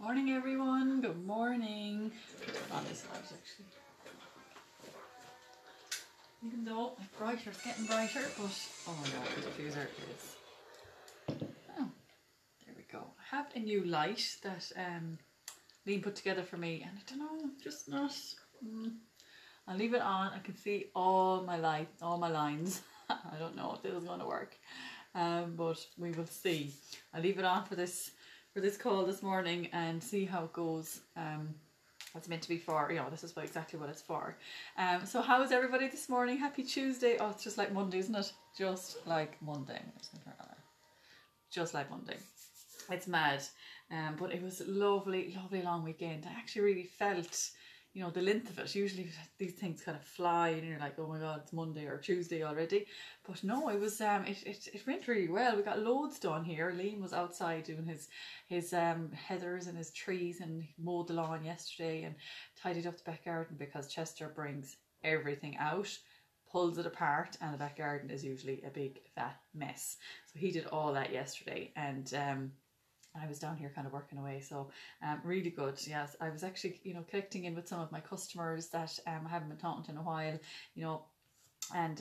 morning, everyone. Good morning. On this light, actually. Even though it's brighter, it's getting brighter, but oh no, the diffuser is. Oh, there we go. I have a new light that Liam put together for me, and I don't know, just not. I'll leave it on. I can see all my lights, all my lines. I don't know if this is going to work, but we will see. I'll leave it on for this call this morning and see how it goes. It's meant to be for, this is exactly what it's for. So how is everybody this morning? Happy Tuesday. Oh, it's just like Monday, isn't it? Just like Monday. Just like Monday. It's mad. But it was a lovely, lovely long weekend. I actually really felt, the length of it. Usually these things kind of fly and you're like, oh my God, it's Monday or Tuesday already. But no, it was, it went really well. We got loads done here. Liam was outside doing his heathers and his trees, and he mowed the lawn yesterday and tidied up the back garden because Chester brings everything out, pulls it apart, and the back garden is usually a big fat mess. So he did all that yesterday, and I was down here kind of working away, so really good. Yes, I was actually connecting in with some of my customers that I haven't been talking to in a while, and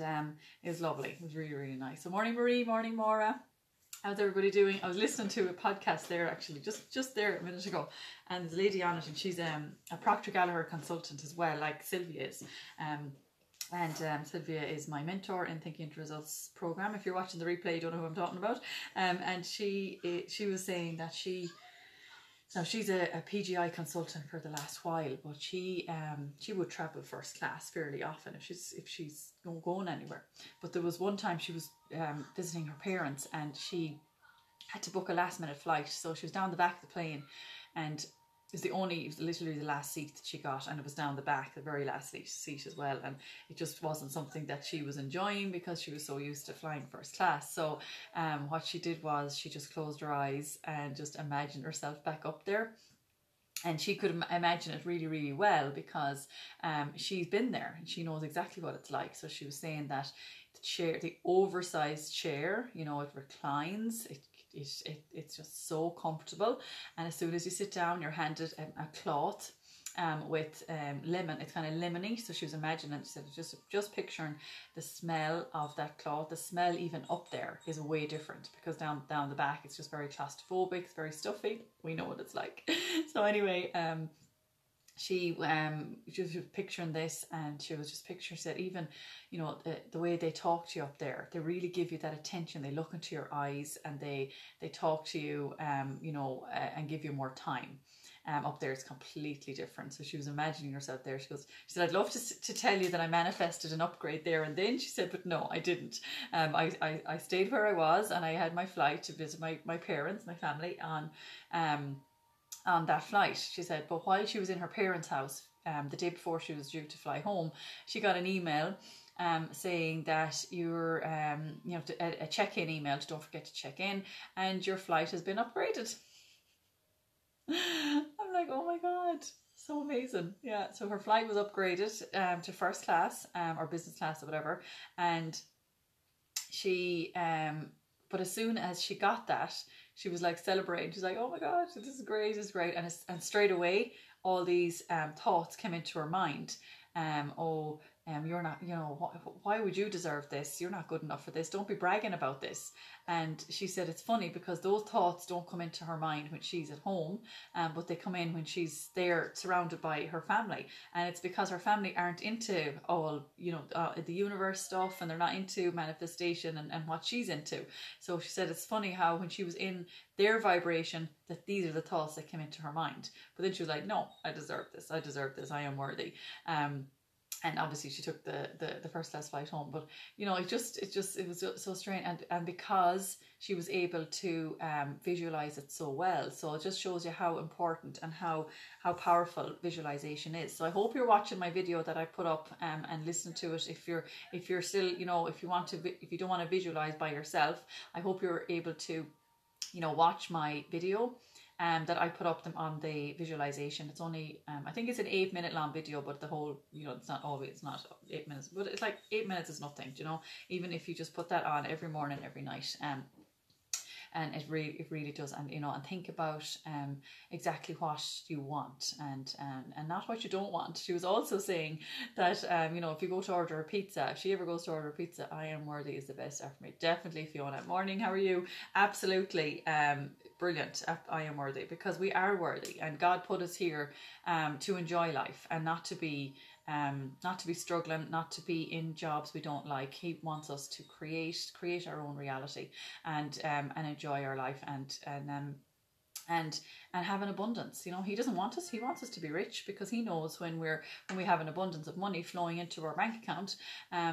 it was lovely. It was really, really nice. So morning Marie, morning Maura. How's everybody doing? I was listening to a podcast there actually, just there a minute ago, and there's a lady on it, and she's a Proctor Gallagher consultant as well, like Sylvia is. Sylvia is my mentor in Thinking into Results program. If you're watching the replay, you don't know who I'm talking about. And she was saying that she's a PGI consultant for the last while, but she would travel first class fairly often if she's going anywhere. But there was one time she was visiting her parents, and she had to book a last minute flight, so she was down the back of the plane, and it was literally the last seat that she got, and it was down the back, the very last seat as well, and it just wasn't something that she was enjoying because she was so used to flying first class. So what she did was she just closed her eyes and just imagined herself back up there. And she could imagine it really, really well because she's been there and she knows exactly what it's like. So she was saying that the oversized chair, it reclines, it's just so comfortable, and as soon as you sit down, you're handed a cloth with lemon. It's kind of lemony. So she was imagining, she said, just picturing the smell of that cloth. The smell even up there is way different because down the back it's just very claustrophobic. It's very stuffy. We know what it's like. So anyway, she was picturing this, and she was just picturing, said even the way they talk to you up there, they really give you that attention. They look into your eyes and they talk to you and give you more time. Up there it's completely different. So she was imagining herself there. She said, I'd love to tell you that I manifested an upgrade there and then. She said, but no, I didn't. I stayed where I was, and I had my flight to visit my parents, my family on that flight. She said, but while she was in her parents' house, the day before she was due to fly home, she got an email saying that you're, a check-in email, don't forget to check in, and your flight has been upgraded. I'm like, oh my God, so amazing. Yeah, so her flight was upgraded to first class or business class or whatever, and she but as soon as she got that, she was like celebrating. She's like, oh my God, this is great, and straight away all these thoughts came into her mind. You're not, why would you deserve this? You're not good enough for this. Don't be bragging about this. And she said it's funny because those thoughts don't come into her mind when she's at home, but they come in when she's there surrounded by her family. And it's because her family aren't into all, the universe stuff, and they're not into manifestation and what she's into. So she said it's funny how when she was in their vibration, that these are the thoughts that came into her mind. But then she was like, no, I deserve this. I am worthy. And obviously she took the first class flight home, but it was so strange, and because she was able to visualize it so well, so it just shows you how important and how powerful visualization is. So I hope you're watching my video that I put up and listen to it. If you're still, if you don't want to visualize by yourself, I hope you're able to watch my video that I put up them on the visualization. It's only I think it's an 8-minute long video, but the whole it's not 8 minutes, but it's like 8 minutes is nothing, even if you just put that on every morning, every night. and it really does. And you know, and think about exactly what you want and not what you don't want. She was also saying that you know, if you go to order a pizza, if she ever goes to order a pizza, I am worthy is the best affirmation. Definitely, Fiona. Morning, how are you? Absolutely. Brilliant. I am worthy, because we are worthy, and God put us here to enjoy life and not to be struggling, not to be in jobs we don't like. He wants us to create our own reality and enjoy our life and have an abundance. You know, he doesn't want us. He wants us to be rich, because he knows when we have an abundance of money flowing into our bank account,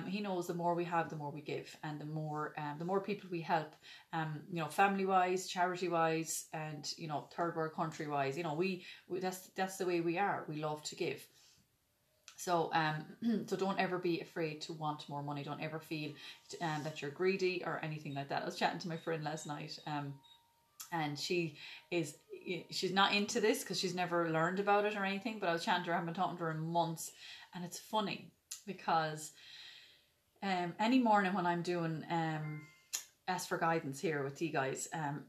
he knows the more we have, the more we give, and the more people we help, you know, family wise, charity wise, and you know, third world country wise. You know, we that's the way we are. We love to give. So so don't ever be afraid to want more money. Don't ever feel that you're greedy or anything like that. I was chatting to my friend last night, and she's not into this because she's never learned about it or anything, but I was chatting to her, I haven't been talking to her in months, and it's funny because any morning when I'm doing Ask for Guidance here with you guys,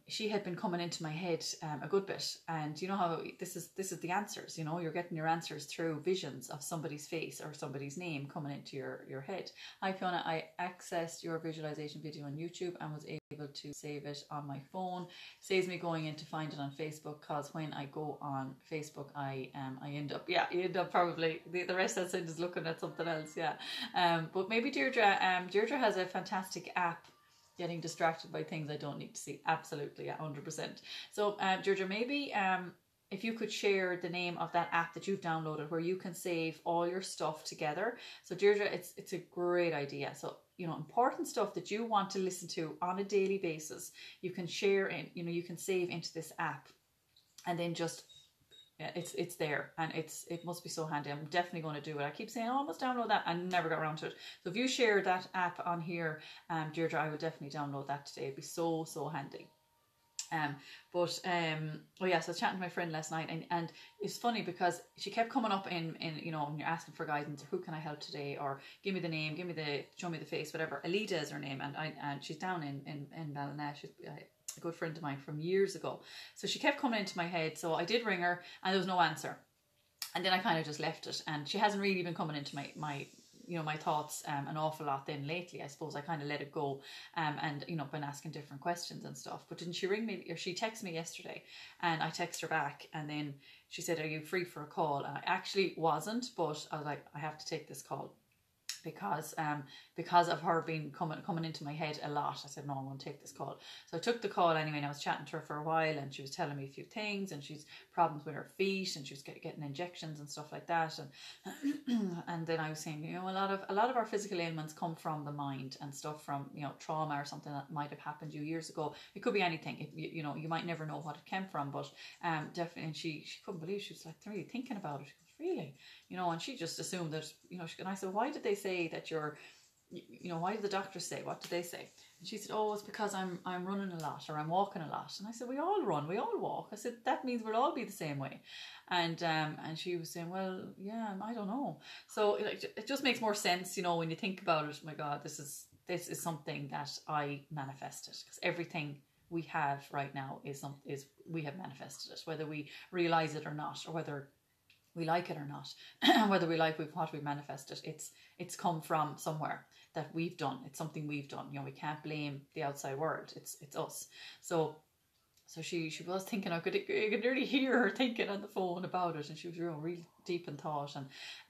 she had been coming into my head a good bit, and you know how this is the answers. You know, you're getting your answers through visions of somebody's face or somebody's name coming into your head. Hi Fiona, I accessed your visualization video on YouTube and was able to save it on my phone. Saves me going in to find it on Facebook, because when I go on Facebook I end up, you end up probably the rest of the is looking at something else. But maybe Deirdre has a fantastic app. Getting distracted by things I don't need to see. Absolutely, 100%. So, Deirdre, maybe if you could share the name of that app that you've downloaded where you can save all your stuff together. So, Deirdre, it's a great idea. So, you know, important stuff that you want to listen to on a daily basis, you can share in, you know, you can save into this app, and then just it's there, and it must be so handy. I'm definitely going to do it. I keep saying, oh, I must download that, and never got around to it. So if you share that app on here, Deirdre, I will definitely download that today. It'd be so handy. Oh yeah, so I was chatting to my friend last night, and it's funny because she kept coming up in you know, when you're asking for guidance, or who can I help today, or give me the name, show me the face, whatever. Alita is her name, and she's down in Ballina. She's a good friend of mine from years ago. So she kept coming into my head, so I did ring her and there was no answer, and then I kind of just left it, and she hasn't really been coming into my you know, my thoughts an awful lot then lately. I suppose I kind of let it go, and you know, been asking different questions and stuff. But didn't she ring me, or she texted me yesterday, and I texted her back, and then she said, are you free for a call? And I actually wasn't, but I was like, I have to take this call, because of her being coming into my head a lot. I said, no, I'm going to take this call. So I took the call anyway, and I was chatting to her for a while, and she was telling me a few things, and she's problems with her feet, and she was getting injections and stuff like that, and then I was saying, you know, a lot of our physical ailments come from the mind and stuff, from, you know, trauma or something that might have happened to you years ago. It could be anything. You know, you might never know what it came from, but definitely. And she couldn't believe, she was like really thinking about it. Really, you know, and she just assumed that, you know, and I said, why did they say that you're, you know, why did the doctors say, what did they say? And she said, oh, it's because I'm running a lot, or I'm walking a lot. And I said, we all run, we all walk. I said, that means we'll all be the same way. And she was saying, well, yeah, I don't know. So it just makes more sense, you know, when you think about it. My God, this is something that I manifested, because everything we have right now is we have manifested it, whether we realize it or not, or whether we like it or not, whether we like what we've manifested. It's come from somewhere that we've done. It's something we've done. You know, we can't blame the outside world. It's us. So she was thinking, I could nearly hear her thinking on the phone about it, and she was really deep in thought,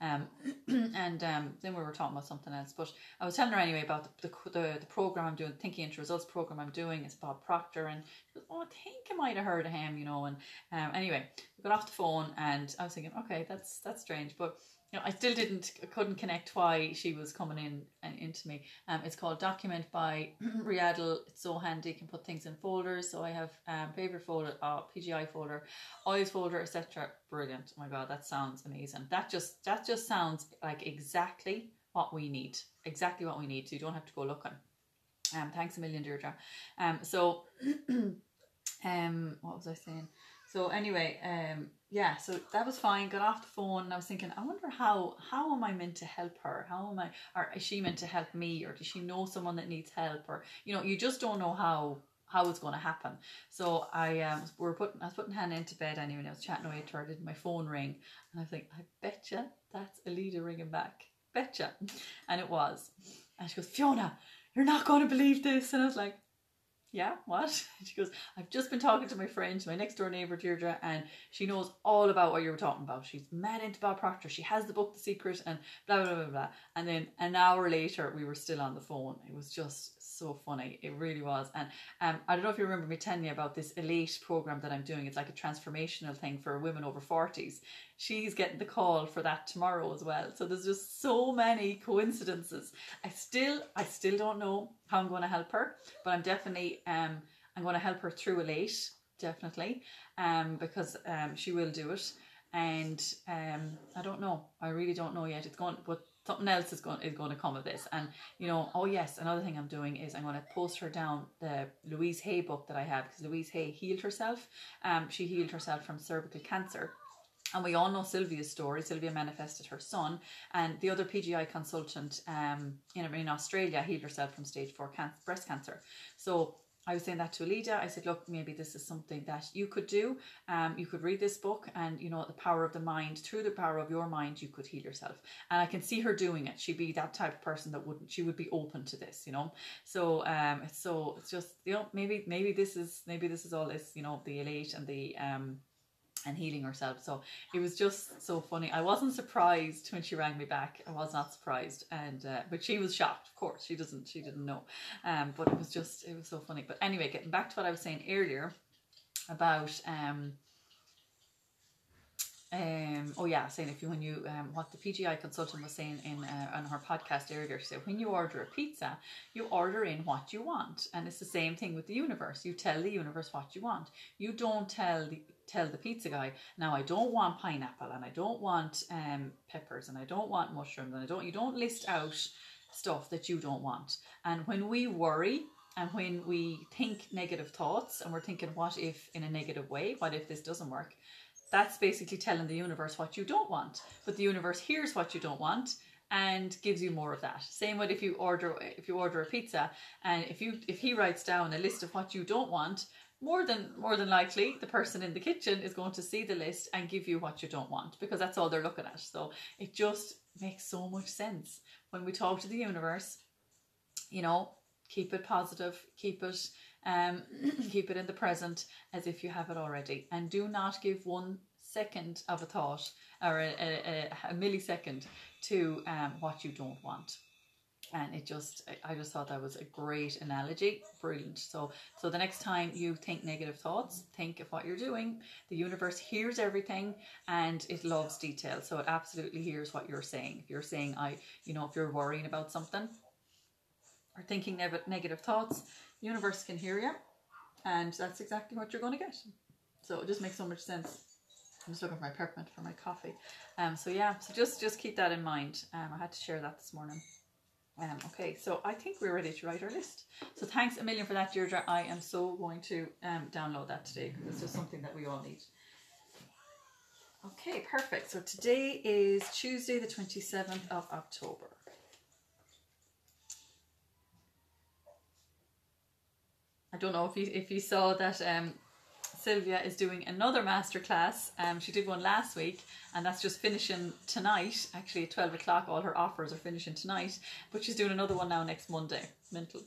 and then we were talking about something else. But I was telling her anyway about the program I'm doing, Thinking into Results program I'm doing. It's Bob Proctor, and she goes, oh, I think I might have heard of him, you know. And anyway, we got off the phone, and I was thinking, okay, that's strange, but you know, I still couldn't connect why she was coming into me. It's called Document by Riadel. It's so handy. You can put things in folders. So I have favorite folder, PGI folder, oils folder, etc. Brilliant. Oh my God, that sounds amazing. That just sounds like exactly what we need. Exactly what we need. So you don't have to go looking. Thanks a million, Deirdre. So what was I saying? So anyway, yeah, so that was fine. Got off the phone, and I was thinking, I wonder how am I meant to help her? How am I, or is she meant to help me, or does she know someone that needs help? Or, you know, you just don't know how how it's going to happen. So I was putting Hannah into bed anyway, and I was chatting away to her, did my phone ring, and I was like, I betcha that's Alida ringing back, betcha. And it was. And she goes, Fiona, you're not going to believe this. And I was like, yeah, what? She goes, I've just been talking to my friend, my next door neighbour Deirdre, and she knows all about what you were talking about. She's mad into Bob Proctor. She has the book The Secret and blah, blah, blah, blah. And then an hour later, we were still on the phone. It was just so funny. It really was. And I don't know if you remember me telling you about this Elate program that I'm doing. It's like a transformational thing for women over 40s. She's getting the call for that tomorrow as well. So there's just so many coincidences. I still don't know how I'm going to help her, but I'm definitely I'm going to help her through Elate, definitely, because she will do it. And I don't know. I really don't know yet. It's going, but something else is going to come of this. And you know, oh yes, another thing I'm doing is I'm going to post her down the Louise Hay book that I have, because Louise Hay healed herself. She healed herself from cervical cancer. And we all know Sylvia's story. Sylvia manifested her son, and the other PGI consultant in Australia healed herself from stage 4 breast cancer. So I was saying that to Alida. I said, look, maybe this is something that you could do. You could read this book, and you know, the power of the mind, through the power of your mind, you could heal yourself. And I can see her doing it. She'd be that type of person that she would be open to this, you know. So it's just, you know, maybe this is all this, you know, the Elate and the and healing herself. So it was just so funny. I wasn't surprised when she rang me back. I was not surprised, and but she was shocked. Of course, she didn't know. But it was so funny. But anyway, getting back to what I was saying earlier about saying what the PGI consultant was saying on her podcast earlier. She said, when you order a pizza, you order in what you want, and it's the same thing with the universe. You tell the universe what you want. You don't tell the pizza guy, now I don't want pineapple, and I don't want peppers, and I don't want mushrooms, and you don't list out stuff that you don't want. And when we worry, and when we think negative thoughts, and we're thinking, what if in a negative way, what if this doesn't work, that's basically telling the universe what you don't want. But the universe hears what you don't want and gives you more of that. Same with if you order a pizza, and if he writes down a list of what you don't want, more than likely the person in the kitchen is going to see the list and give you what you don't want, because that's all they're looking at. So it just makes so much sense when we talk to the universe. You know, keep it positive, keep it in the present as if you have it already, and do not give 1 second of a thought or a millisecond to what you don't want. And I just thought that was a great analogy. Brilliant. So the next time you think negative thoughts, think of what you're doing. The universe hears everything, and it loves detail. So it absolutely hears what you're saying. If you're saying, if you're worrying about something or thinking negative thoughts, the universe can hear you, and that's exactly what you're going to get. So it just makes so much sense. I'm just looking for my peppermint for my coffee. So just keep that in mind. I had to share that this morning. Okay, so I think we're ready to write our list. So thanks a million for that, Deirdre. I am so going to download that today, because it's just something that we all need. Okay, perfect. So today is Tuesday, the 27th of October. I don't know if you saw that Sylvia is doing another masterclass. She did one last week, and that's just finishing tonight. Actually, at 12 o'clock, all her offers are finishing tonight. But she's doing another one now next Monday. Mental.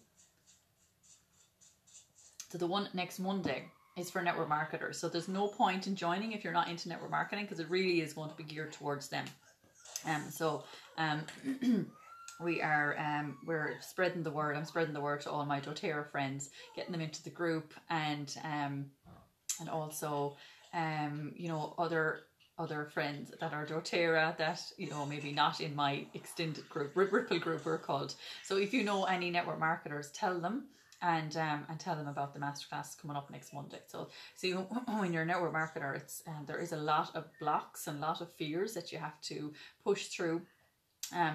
So the one next Monday is for network marketers. So there's no point in joining if you're not into network marketing, because it really is going to be geared towards them. We're spreading the word. I'm spreading the word to all my doTERRA friends, getting them into the group, and also other friends that are doTERRA that, maybe not in my extended group, Ripple group we're called. So if you know any network marketers, tell them, and tell them about the masterclass coming up next Monday. So see, when you're a network marketer, it's there is a lot of blocks and a lot of fears that you have to push through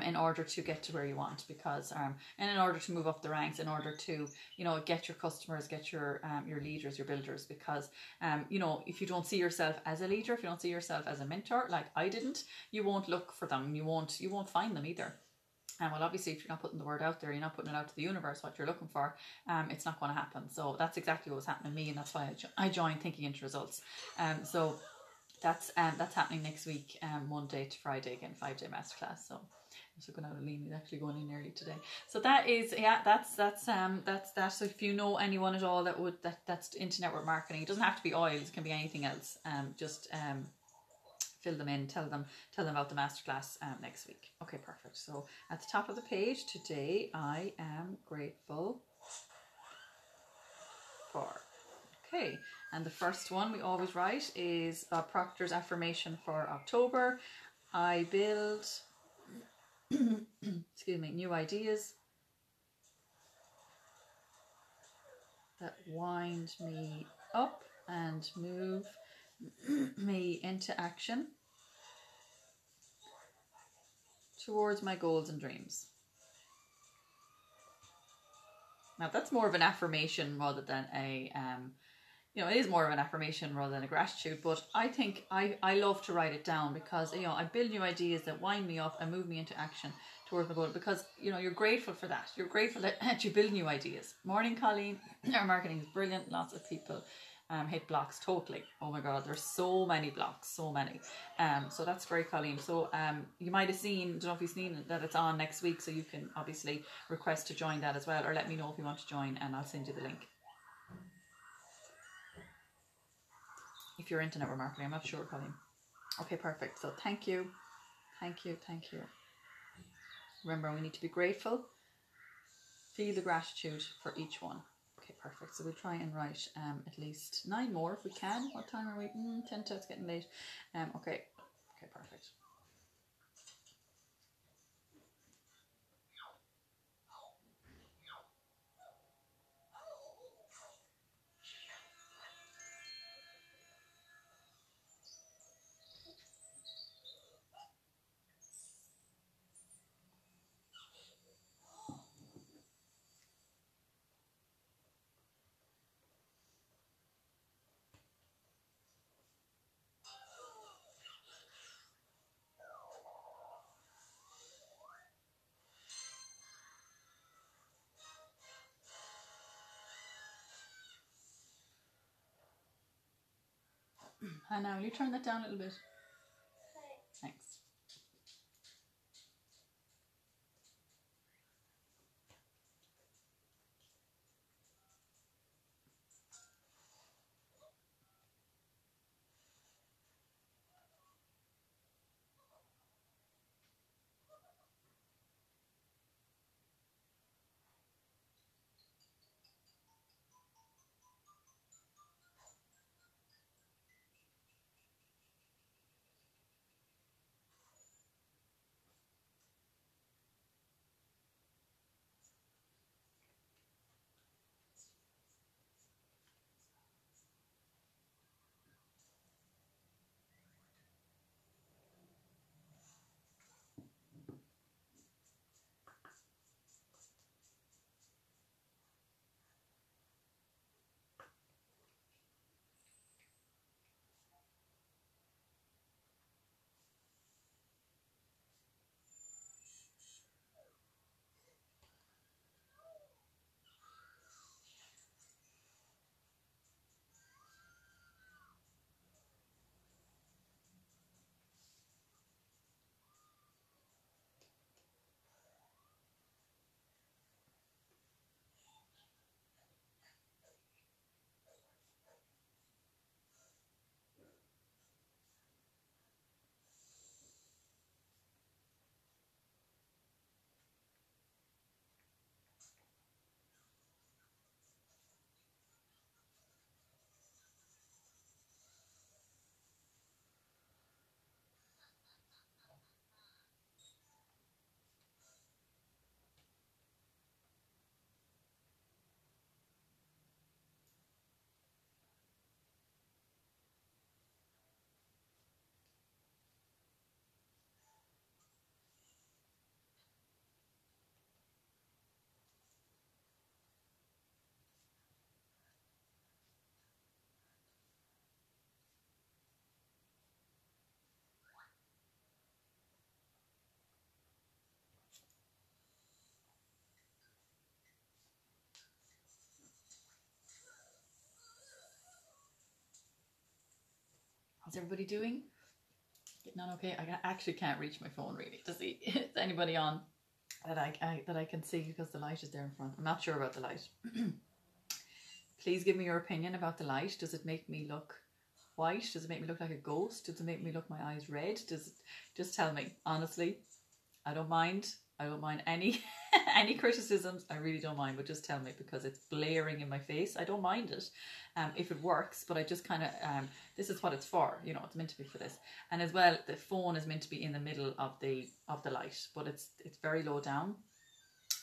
in order to get to where you want, because and in order to move up the ranks, in order to get your customers, get your leaders, your builders, because if you don't see yourself as a leader, if you don't see yourself as a mentor, like I didn't, you won't look for them, you won't find them either. And well, obviously, if you're not putting the word out there, you're not putting it out to the universe, what you're looking for, it's not going to happen. So that's exactly what was happening to me, and that's why I joined Thinking into Results. So that's happening next week, Monday to Friday, again, 5-day masterclass. So I'm just looking out at Lean, he's actually going in early today. So that is, that's that. So if you know anyone at all that's into network marketing, it doesn't have to be oils, it can be anything else. Just fill them in, tell them about the masterclass next week. Okay, perfect. So at the top of the page today, I am grateful for. Okay, and the first one we always write is Bob Proctor's affirmation for October. I build, excuse me, new ideas that wind me up and move me into action towards my goals and dreams. Now that's more of an affirmation rather than a it is more of an affirmation rather than a gratitude, but I think I love to write it down because, I build new ideas that wind me up and move me into action towards my goal, because, you're grateful for that. You're grateful that you build new ideas. Morning, Colleen. Our marketing is brilliant. Lots of people hit blocks totally. Oh my God, there's so many blocks, so many. So that's great, Colleen. So you might have seen, don't know if you've seen it, that it's on next week, so you can obviously request to join that as well, or let me know if you want to join and I'll send you the link. If you're into network marketing, I'm not sure, Colleen. Okay, perfect. So thank you. Remember, we need to be grateful. Feel the gratitude for each one. Okay, perfect. So we'll try and write at least 9 more if we can. What time are we? 10 to, it's getting late. Okay, perfect. Hannah, will you turn that down a little bit? Thanks. What's everybody doing? Getting on okay? I actually can't reach my phone really to see if there's anybody on that I can see because the light is there in front. I'm not sure about the light. Please give me your opinion about the light. Does it make me look white? Does it make me look like a ghost? Does it make me look my eyes red? Does it, just tell me honestly. I don't mind any any criticisms. I really don't mind, but just tell me, because it's blaring in my face. I don't mind it if it works, but I just kind of this is what it's for, you know. It's meant to be for this. And as well, the phone is meant to be in the middle of the light, but it's very low down,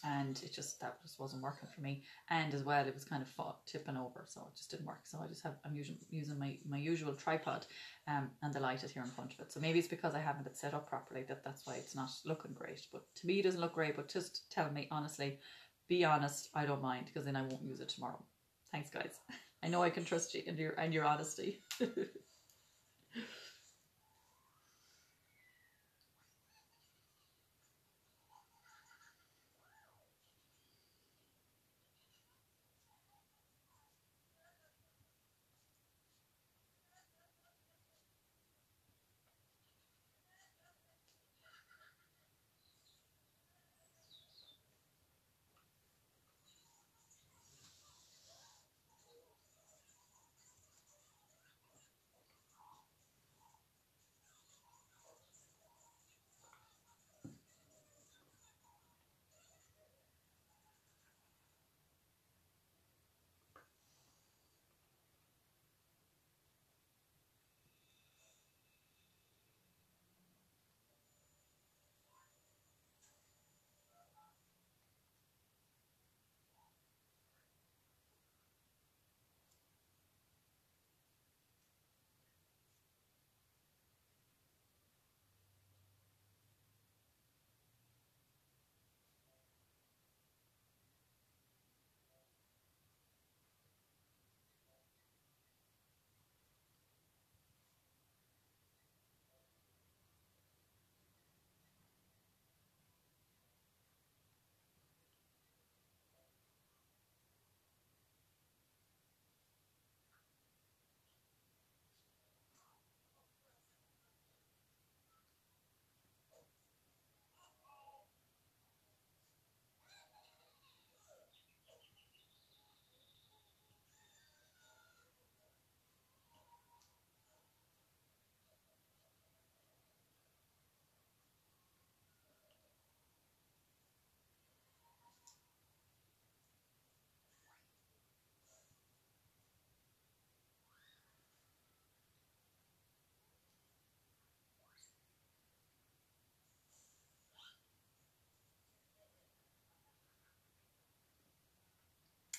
and that just wasn't working for me. And as well, it was kind of tipping over, so it just didn't work. So I'm using my usual tripod, and the light is here in front of it. So maybe it's because I haven't it set up properly that's why it's not looking great. But to me, it doesn't look great. But just tell me honestly, be honest. I don't mind, because then I won't use it tomorrow. Thanks, guys. I know I can trust you and your honesty.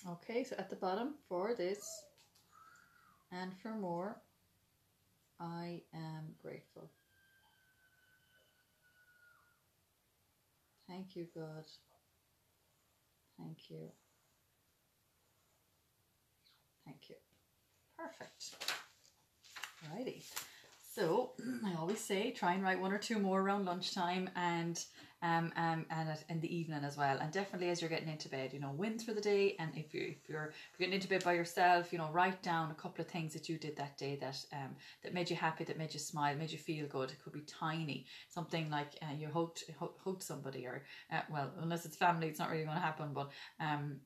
Okay, so at the bottom, for this and for more, I am grateful. Thank you, God. Thank you. Thank you. Perfect. Alrighty. So I always say try and write one or two more around lunchtime and in the evening as well, and definitely as you're getting into bed, you know, win through the day. And if you're getting into bed by yourself, you know, write down a couple of things that you did that day that made you happy, that made you smile, made you feel good. It could be tiny, something like you hugged somebody, or well, unless it's family, it's not really going to happen, but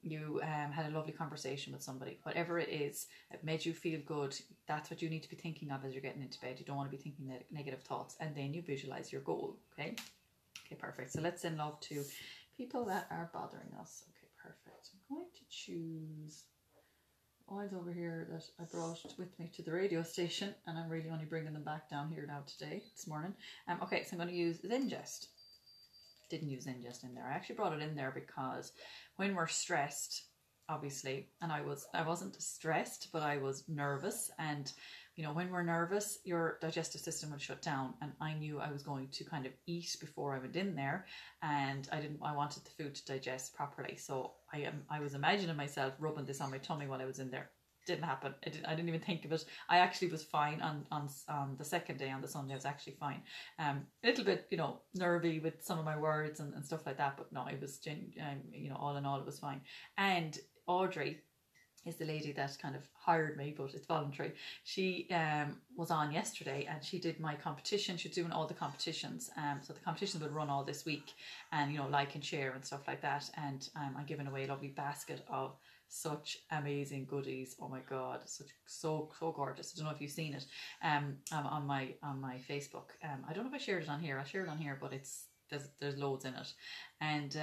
you had a lovely conversation with somebody. Whatever it is, it made you feel good. That's what you need to be thinking of as you're getting into bed. You don't want to be thinking negative thoughts, and then you visualize your goal. Okay, perfect. So let's send love to people that are bothering us. Okay, perfect. I'm going to choose oils over here that I brought with me to the radio station, and I'm really only bringing them back down here now this morning. Okay, so I'm going to use Zengest. Didn't use Zengest in there. I actually brought it in there because when we're stressed, obviously, and I wasn't stressed, but I was nervous, and you know, when we're nervous, your digestive system will shut down, and I knew I was going to kind of eat before I went in there, and I wanted the food to digest properly. So I was imagining myself rubbing this on my tummy while I was in there. Didn't happen. I didn't even think of it. I actually was fine on the second day, on the Sunday. I was actually fine. A little bit, you know, nervy with some of my words and stuff like that, but no, it was you know, all in all, it was fine. And Audrey, is the lady that kind of hired me, but it's voluntary. She was on yesterday and she did my competition. She's doing all the competitions. So the competitions will run all this week, and like and share and stuff like that. And I'm giving away a lovely basket of such amazing goodies. Oh my god, so gorgeous. I don't know if you've seen it on my Facebook. I don't know if I shared it on here. I shared it on here, but there's loads in it. And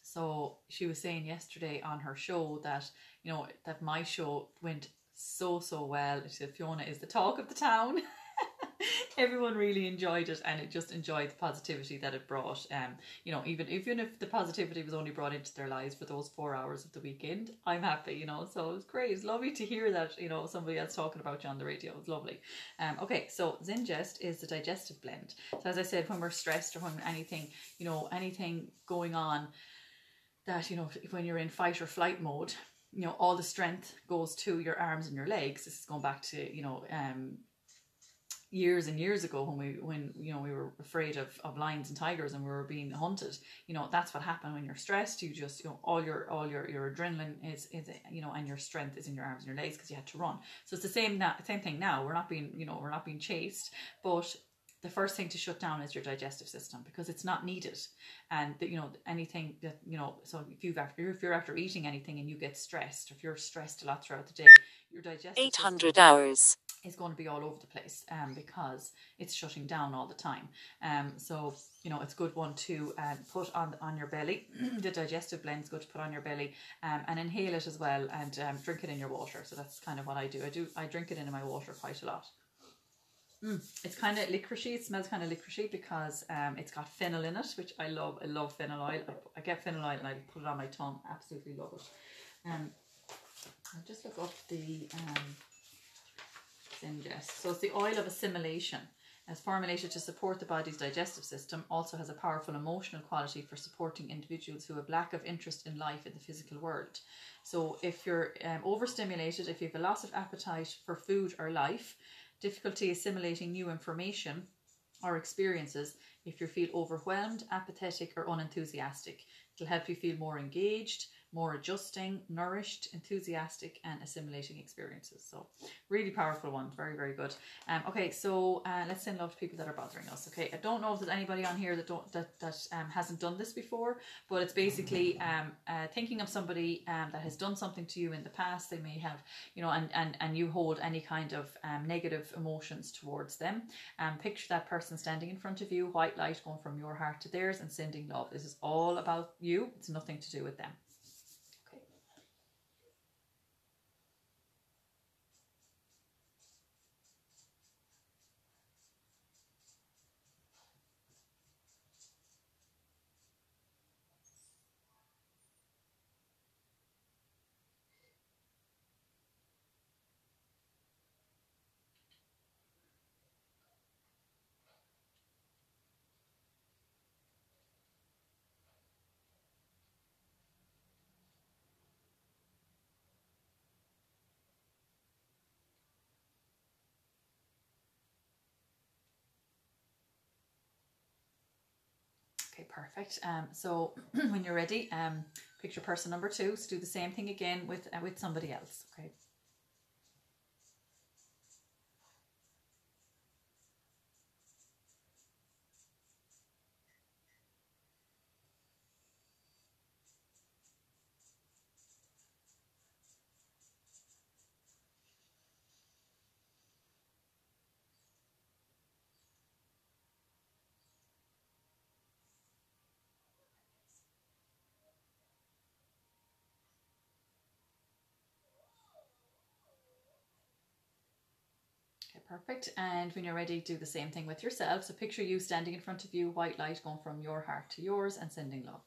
so she was saying yesterday on her show that that my show went so well. She said Fiona is the talk of the town. Everyone really enjoyed it, and it just enjoyed the positivity that it brought. Even if the positivity was only brought into their lives for those 4 hours of the weekend, I'm happy. So it was great. It's lovely to hear that somebody else talking about you on the radio. It was lovely. Okay, so Zingest is the digestive blend. So as I said, when we're stressed or when anything going on, that when you're in fight or flight mode, all the strength goes to your arms and your legs. This is going back to years and years ago when we were afraid of lions and tigers and we were being hunted. That's what happened when you're stressed. You just all your adrenaline is and your strength is in your arms and your legs because you had to run. So it's the same thing now. We're not being chased, but the first thing to shut down is your digestive system because it's not needed. And anything that so if you're after eating anything and you get stressed, or if you're stressed a lot throughout the day, your digestive 800 system hours is going to be all over the place because it's shutting down all the time. So it's a good one to put on your belly. The digestive blend is good to put on your belly and inhale it as well, and drink it in your water. So that's kind of what I do. I drink it in my water quite a lot. It's kind of licoricey. It smells kind of licoricey because it's got fennel in it, which I love. I love fennel oil. I get fennel oil and I put it on my tongue. Absolutely love it. I'll just look up the Zingest. So it's the oil of assimilation. As formulated to support the body's digestive system, also has a powerful emotional quality for supporting individuals who have lack of interest in life in the physical world. So if you're overstimulated, if you have a loss of appetite for food or life, difficulty assimilating new information or experiences, if you feel overwhelmed, apathetic or unenthusiastic, it'll help you feel more engaged, more adjusting, nourished, enthusiastic and assimilating experiences. So really powerful one. Very, very good. Okay, so let's send love to people that are bothering us. Okay, I don't know if there's anybody on here that hasn't done this before, but it's basically thinking of somebody that has done something to you in the past. They may have, and you hold any kind of negative emotions towards them. Picture that person standing in front of you, white light going from your heart to theirs and sending love. This is all about you. It's nothing to do with them. Okay, perfect. So when you're ready, picture person number 2. So do the same thing again with somebody else. Okay. Okay, perfect. And when you're ready, do the same thing with yourself. So picture you standing in front of you, white light going from your heart to yours and sending love.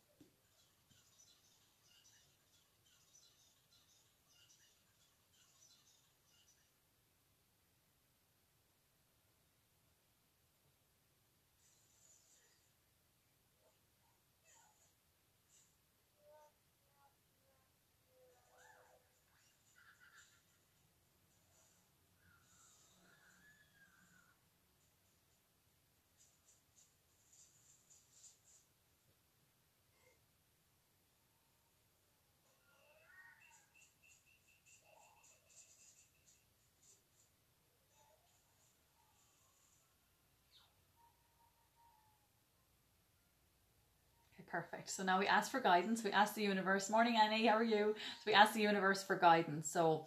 perfect. So now we ask for guidance. We ask the universe. Morning, Annie. How are you? So we ask the universe for guidance. So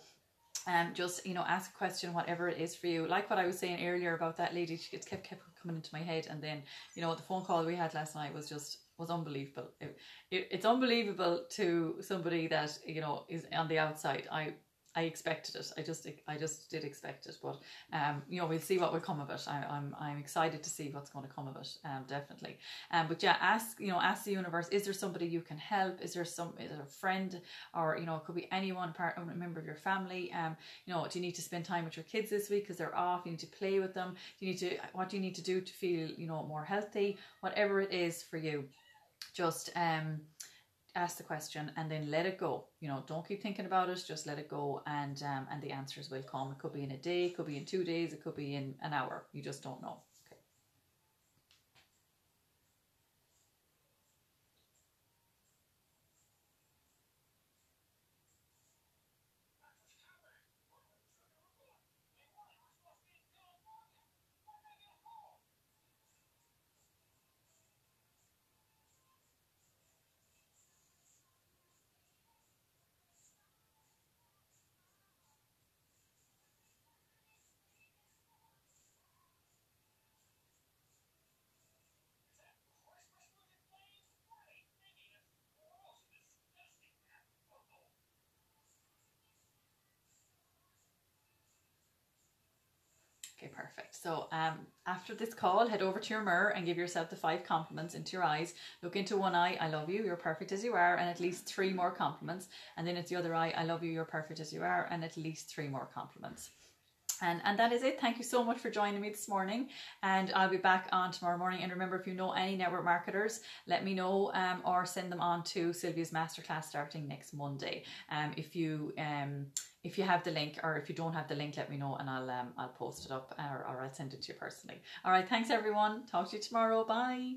just, you know, ask a question, whatever it is for you. Like what I was saying earlier about that lady, she kept coming into my head. And then, you know, the phone call we had last night was unbelievable. It's unbelievable to somebody that, you know, is on the outside. I expected it. I just did expect it, but you know, we'll see what will come of it. I'm excited to see what's going to come of it. Definitely. But yeah, ask the universe. Is there somebody you can help? Is there a friend, or you know, it could be anyone, a member of your family. You know, do you need to spend time with your kids this week because they're off? You need to play with them. What do you need to do to feel, you know, more healthy? Whatever it is for you, just ask the question and then let it go. You know, don't keep thinking about it, just let it go, and the answers will come. It could be in a day, it could be in 2 days, it could be in an hour. You just don't know. Okay. Okay, perfect. So after this call, head over to your mirror and give yourself the 5 compliments into your eyes. Look into one eye, I love you, you're perfect as you are, and at least 3 more compliments. And then it's the other eye, I love you, you're perfect as you are, and at least 3 more compliments. And that is it. Thank you so much for joining me this morning, and I'll be back on tomorrow morning. And remember, if you know any network marketers, let me know, or send them on to Sylvia's masterclass starting next Monday. If you have the link, or if you don't have the link, let me know and I'll post it up, or I'll send it to you personally. All right, thanks everyone. Talk to you tomorrow. Bye.